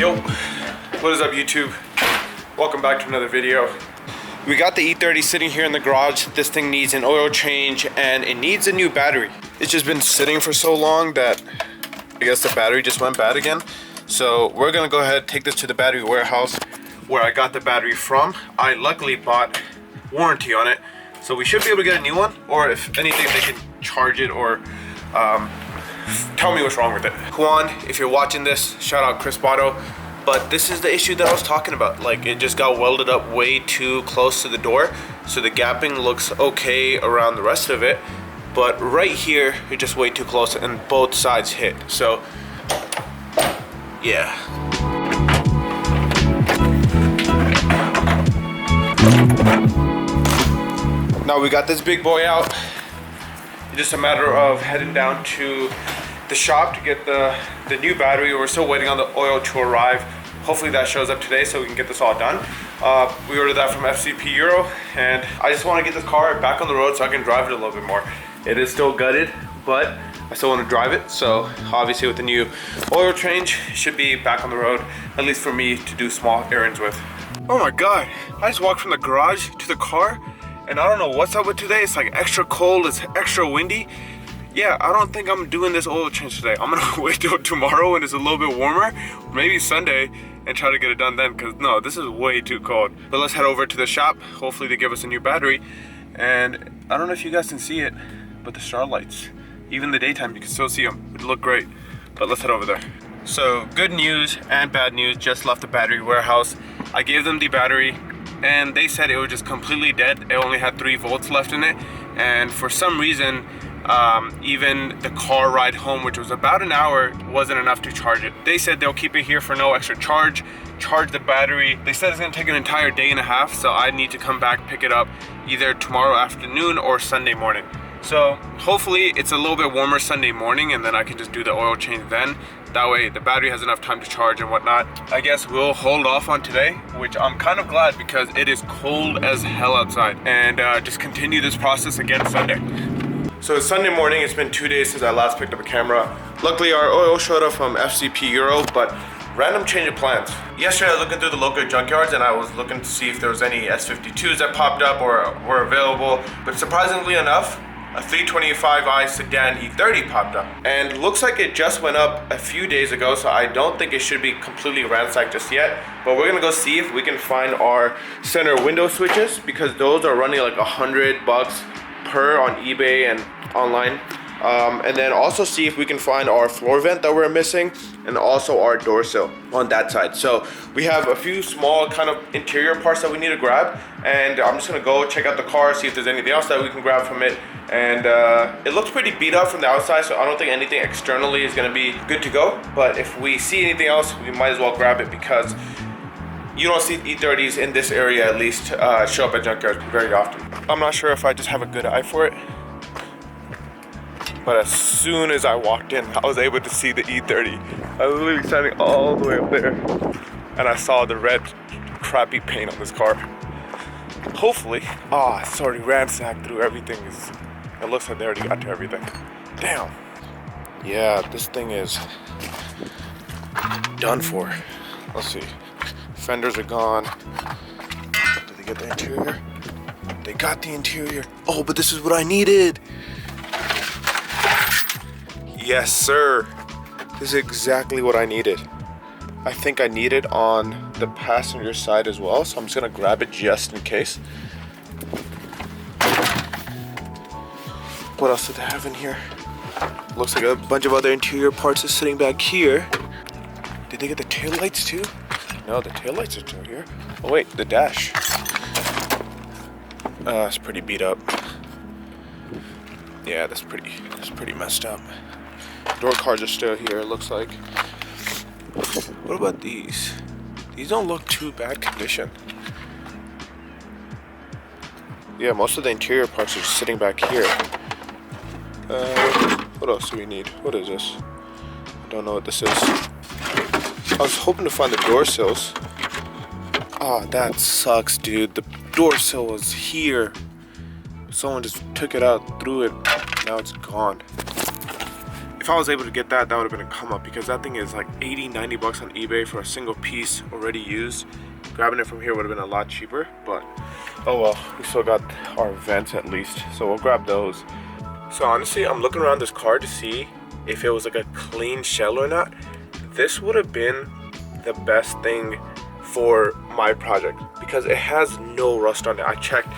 Yo, what is up YouTube? Welcome back to another video. We got the E30 sitting here in the garage. This thing needs an oil change and it needs a new battery. It's just been sitting for so long that I guess the battery just went bad again. So we're gonna go ahead and take this to the battery warehouse where I got the battery from. I luckily bought warranty on it, so we should be able to get a new one, or if anything they can charge it or tell me what's wrong with it. Juan, if you're watching this, shout out Chris Botto. But this is the issue that I was talking about. Like, it just got welded up way too close to the door, so the gapping looks okay around the rest of it, but right here it's just way too close and both sides hit. So yeah. Now we got this big boy out. It's just a matter of heading down to the shop to get the new battery. We're still waiting on the oil to arrive. Hopefully that shows up today so we can get this all done. We ordered that from FCP Euro, and I just want to get this car back on the road so I can drive it a little bit more. It is still gutted, but I still want to drive it. So obviously with the new oil change, it should be back on the road, at least for me to do small errands with. Oh my God, I just walked from the garage to the car, and I don't know what's up with today. It's like extra cold, it's extra windy. Yeah, I don't think I'm doing this oil change today. I'm gonna wait till tomorrow when it's a little bit warmer, maybe Sunday, and try to get it done then, because no, this is way too cold. But let's head over to the shop. Hopefully they give us a new battery. And I don't know if you guys can see it, but the star lights, even the daytime, you can still see them. It look great, but let's head over there. So good news and bad news, just left the battery warehouse. I gave them the battery and they said it was just completely dead. It only had 3 volts left in it. And for some reason, even the car ride home, which was about an hour, wasn't enough to charge it. They said they'll keep it here for no extra charge the battery. They said it's gonna take an entire day and a half, so I need to come back, pick it up either tomorrow afternoon or Sunday morning. So hopefully it's a little bit warmer Sunday morning, and then I can just do the oil change then. That way the battery has enough time to charge and whatnot. I guess we'll hold off on today, which I'm kind of glad because it is cold as hell outside, and just continue this process again Sunday. So it's Sunday morning. It's been 2 days since I last picked up a camera. Luckily our oil showed up from FCP Euro, but random change of plans. Yesterday I was looking through the local junkyards and I was looking to see if there was any S52s that popped up or were available, but surprisingly enough, a 325i sedan E30 popped up, and looks like it just went up a few days ago, so I don't think it should be completely ransacked just yet. But we're gonna go see if we can find our center window switches, because those are running like $100 per on eBay and online. And then also see if we can find our floor vent that we're missing, and also our door sill on that side. So we have a few small kind of interior parts that we need to grab, and I'm just gonna go check out the car, see if there's anything else that we can grab from it. And it looks pretty beat up from the outside, so I don't think anything externally is gonna be good to go. But if we see anything else, we might as well grab it, because you don't see E30s in this area at least show up at junkyards very often. I'm not sure if I just have a good eye for it, but as soon as I walked in, I was able to see the E30. I was literally standing all the way up there, and I saw the red crappy paint on this car. Hopefully, it's already ransacked through everything. It looks like they already got to everything. Damn. Yeah, this thing is done for. Let's see. Fenders are gone. Did they get the interior? They got the interior. Oh, but this is what I needed. Yes, sir. This is exactly what I needed. I think I need it on the passenger side as well, so I'm just gonna grab it just in case. What else did they have in here? Looks like a bunch of other interior parts are sitting back here. Did they get the taillights too? No, the taillights are still here. Oh wait, the dash. It's pretty beat up. Yeah, that's pretty messed up. Door cards are still here, it looks like. What about these? These don't look too bad condition. Yeah, most of the interior parts are just sitting back here. What else do we need? What is this? I don't know what this is. I was hoping to find the door sills. Oh, that sucks, dude. The door sill was here. Someone just took it out, threw it. Now it's gone. If I was able to get that, that would have been a come up, because that thing is like 80-90 bucks on eBay for a single piece already used. Grabbing it from here would have been a lot cheaper, but oh well, we still got our vents at least, so we'll grab those. So honestly, I'm looking around this car to see if it was like a clean shell or not. This would have been the best thing for my project because it has no rust on it. I checked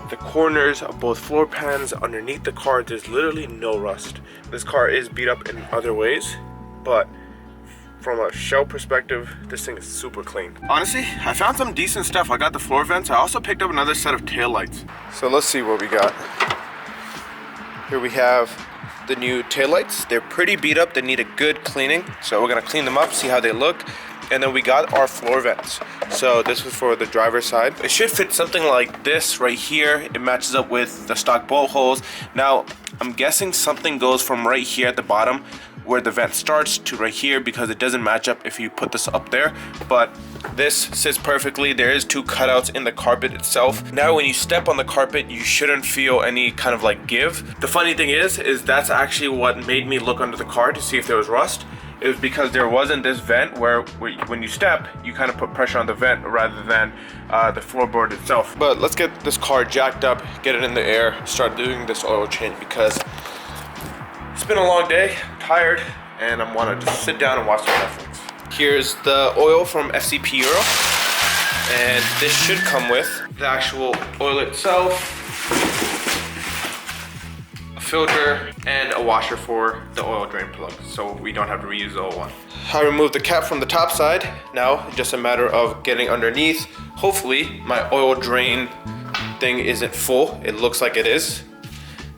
the corners of both floor pans, underneath the car, there's literally no rust. This car is beat up in other ways, but from a shell perspective, this thing is super clean. Honestly, I found some decent stuff. I got the floor vents. I also picked up another set of tail lights. So let's see what we got. Here we have the new tail lights. They're pretty beat up. They need a good cleaning. So we're gonna clean them up, see how they look. And then we got our floor vents. So this was for the driver's side. It should fit something like this right here. It matches up with the stock bolt holes. Now, I'm guessing something goes from right here at the bottom where the vent starts to right here because it doesn't match up if you put this up there. But this sits perfectly. There is 2 cutouts in the carpet itself. Now, when you step on the carpet, you shouldn't feel any kind of like give. The funny thing is that's actually what made me look under the car to see if there was rust. It was because there wasn't this vent where when you step, you kind of put pressure on the vent rather than the floorboard itself. But let's get this car jacked up, get it in the air, start doing this oil change because it's been a long day, I'm tired, and I want to just sit down and watch some Netflix. Here's the oil from FCP Euro, and this should come with the actual oil itself, filter, and a washer for the oil drain plug, so we don't have to reuse the old one. I removed the cap from the top side. Now just a matter of getting underneath. Hopefully my oil drain thing isn't full. It looks like it is.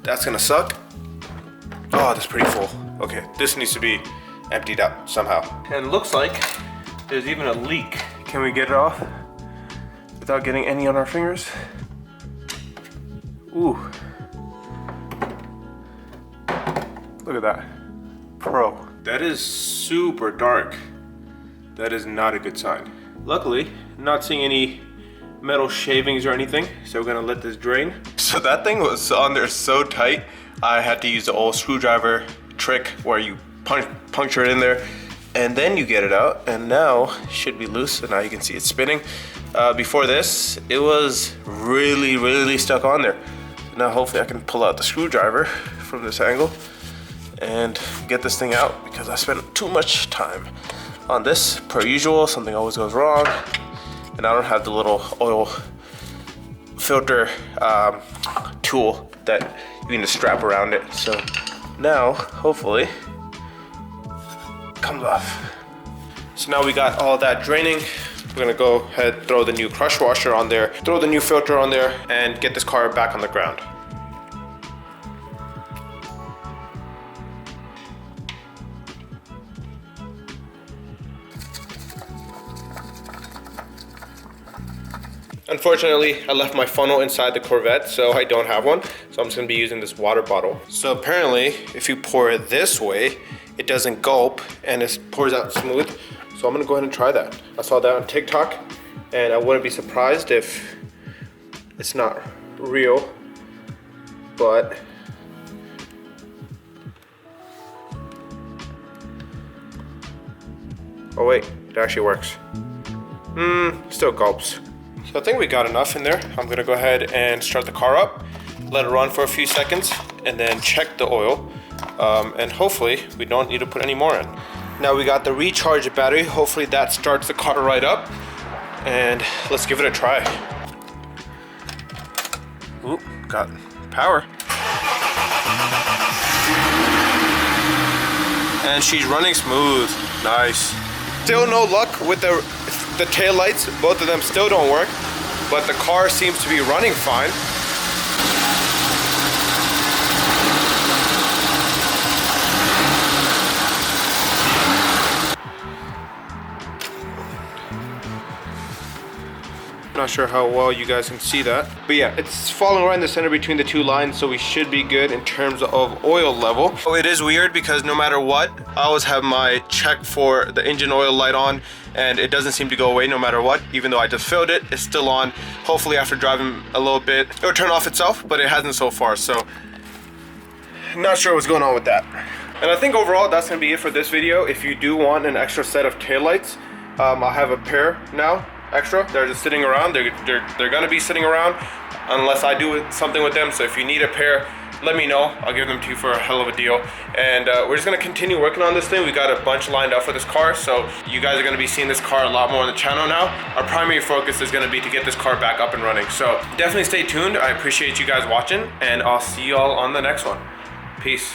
That's gonna suck. Oh, that's pretty full. Okay, this needs to be emptied out somehow. And it looks like there's even a leak. Can we get it off without getting any on our fingers? Ooh. Look at that. Pro. That is super dark. That is not a good sign. Luckily, not seeing any metal shavings or anything, so we're gonna let this drain. So that thing was on there so tight, I had to use the old screwdriver trick where you puncture it in there and then you get it out, and now it should be loose, and now you can see it spinning. Before this, it was really stuck on there. Now hopefully I can pull out the screwdriver from this angle and get this thing out because I spent too much time on this. Per usual, something always goes wrong, and I don't have the little oil filter tool that you can just strap around it. So now, hopefully, it comes off. So now we got all that draining. We're gonna go ahead, throw the new crush washer on there, throw the new filter on there, and get this car back on the ground. Unfortunately, I left my funnel inside the Corvette, so I don't have one. So I'm just gonna be using this water bottle. So apparently, if you pour it this way, it doesn't gulp and it pours out smooth. So I'm gonna go ahead and try that. I saw that on TikTok, and I wouldn't be surprised if it's not real, but oh wait, it actually works. Still gulps. So I think we got enough in there. I'm gonna go ahead and start the car up, let it run for a few seconds, and then check the oil. And hopefully we don't need to put any more in. Now we got the recharge battery. Hopefully that starts the car right up. And let's give it a try. Ooh, got power. And she's running smooth. Nice. Still no luck with the tail lights. Both of them still don't work, but the car seems to be running fine. Not sure how well you guys can see that, but yeah, it's falling right in the center between the two lines, so we should be good in terms of oil level. Oh, it is weird because no matter what, I always have my check for the engine oil light on, and it doesn't seem to go away no matter what. Even though I just filled it, it's still on. Hopefully after driving a little bit, it'll turn off itself, but it hasn't so far, so not sure what's going on with that. And I think overall that's gonna be it for this video. If you do want an extra set of taillights, I'll have a pair now extra. They're just sitting around. They're gonna be sitting around unless I do something with them. So if you need a pair, let me know. I'll give them to you for a hell of a deal. And we're just gonna continue working on this thing. We got a bunch lined up for this car, so you guys are gonna be seeing this car a lot more on the channel now. Our primary focus is gonna be to get this car back up and running. So definitely stay tuned. I appreciate you guys watching, and I'll see y'all on the next one. Peace.